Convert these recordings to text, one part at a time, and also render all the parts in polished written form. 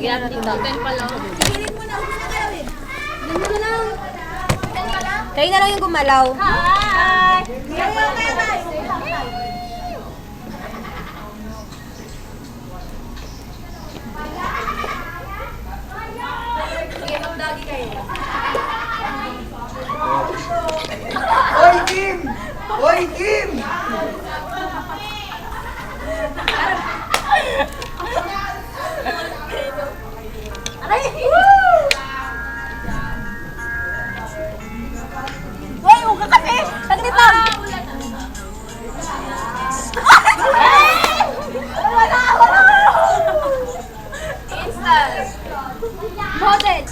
Lagyan natin dito. 10 pa lang. Sigilin mo na. Huwag na kayo eh. Ganun na lang. Kayo na lang yung gumalaw. Hi! Kaya tayo. Sige, magdagi kayo. Hoy, Kim! Hoy, Kim! Aray! Hoy, huwag ka kasi! Saglit lang! Wala! Instant. Voted!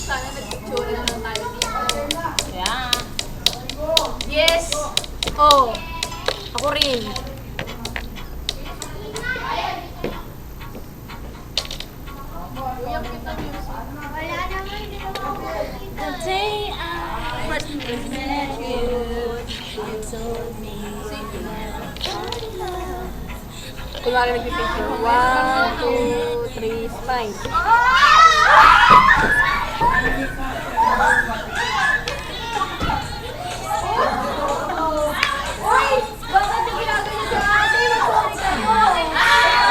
Sana nag-picture na lang tayo dito. Yeah. Yes. Oh. Ako rin. The day I first met you, you told me Kunwari nagpipicture. 1, 2, 3, smile. Uy! Bakit yung ginagawa sa ate? Mag-sorry kayo!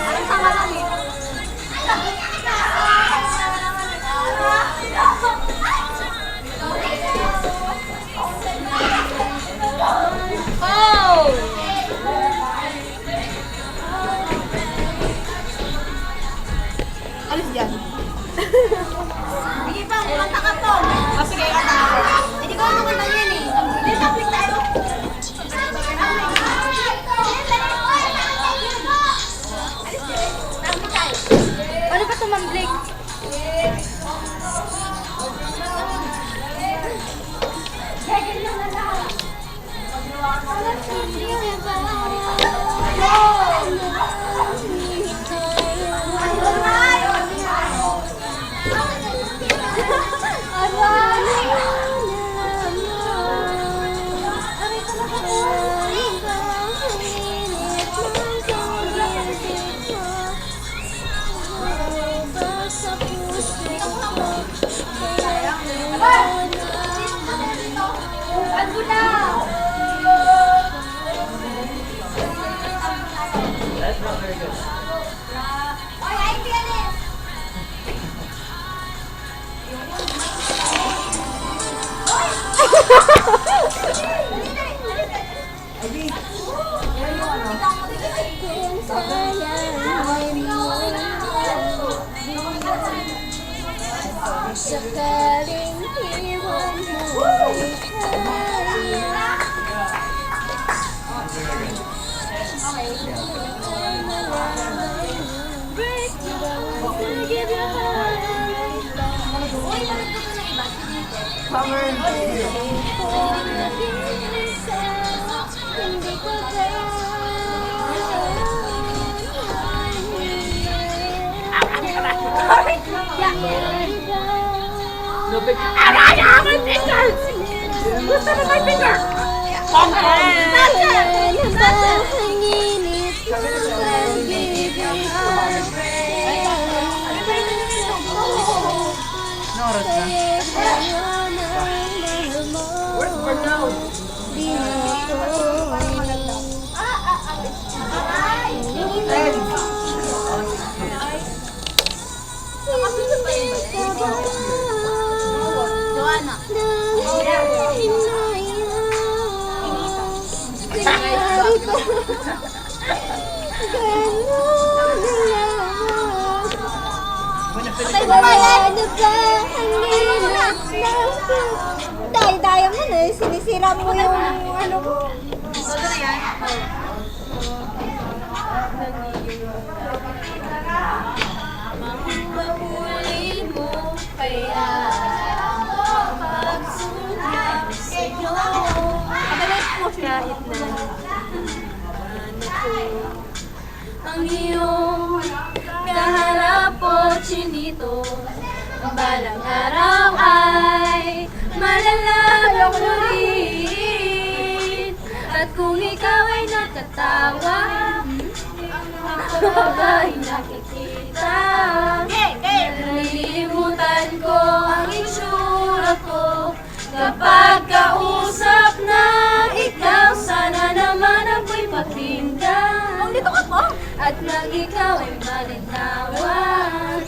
Anong sama lang eh? Alis dyan. Sige pa, kumanta ka po. Sige, kanta ako. Hindi ko ano kanta yan eh. Hindi, topic tayo. Paano ba tumambling? Sakaling iwan mo Where's Bernal? Joanna. Daya mo na, sinisira mo yung ano mo. Todo na yan. Mahuli mo kaya pagsulat sa'yo. Kahit na. ko ang iyong kaharap o chinito. Balang araw ay malalaman mo rin. At kung ikaw ay natatawa, ako ba'y nakikita? Nalilimutan ko ang itsura ko kapag kausap na ikaw. Sana naman ako'y pakinggan. Dito ka po. At nang ikaw ay malinawan,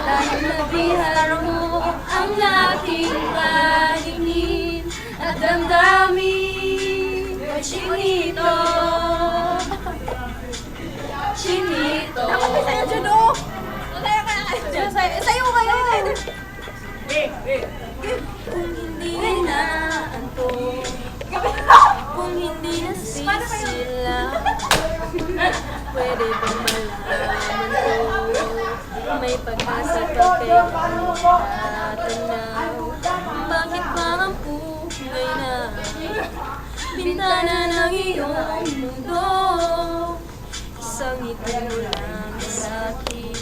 dahil nabihar mo ang aking paningin at damdamin. Chinito, Chinito. Sa'yo, Judo. Sa'yo kayo. Kung hindi na antok, kung hindi na sisila, pwede bang malaman ko may pag-asa pa kayo natanaw? Bakit ba ang pugay na bintana ng iyong mundo? Isang ngiti mo lang sa akin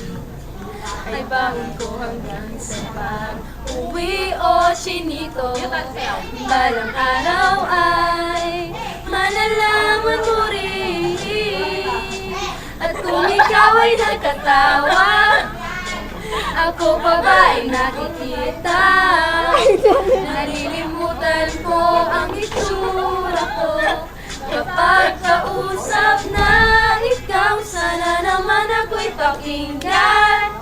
ay bangon ko hanggang sa pag-uwi o chinito. Balang araw ay malalaman mo rin. At kung ikaw ay nagkatawa, ako pa ba ay nakikita? Nalilimutan ko ang itsura ko kapag kausap na ikaw. Sana naman ako'y pakinggan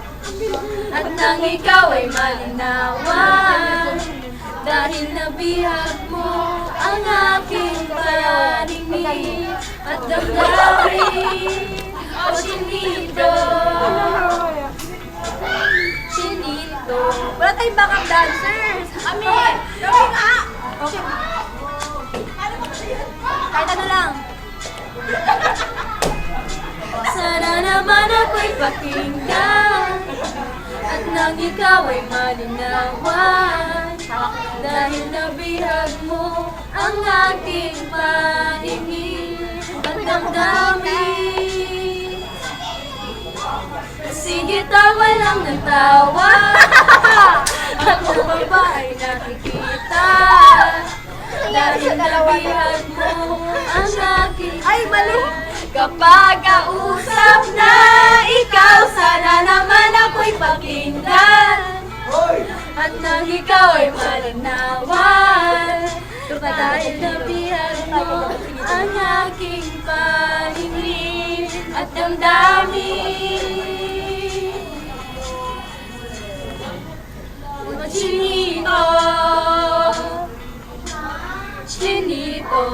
at nang ikaw ay malinawan, dahil nabihag mo ang aking paningin at damdamin. O Chinito, Chinito. Wala tayong backup dancers. Ami! Gawin nga! Okay. Kahit ano lang. Sana naman ako'y pakinggan at nang ikaw ay malinawan, dahil nabihag mo ang aking paningin at damdamin. Sige, tawa lang ng tawa. Ako pa ba ay nakikita? Dahil nabihag mo ang aking Ay, mali. kapag kausap na ikaw. Sana naman ako'y pakinggan Hoy! at nang ikaw ay malinawan, dahil nabihag mo ang aking paningin at damdamin. Chinito, Chinito.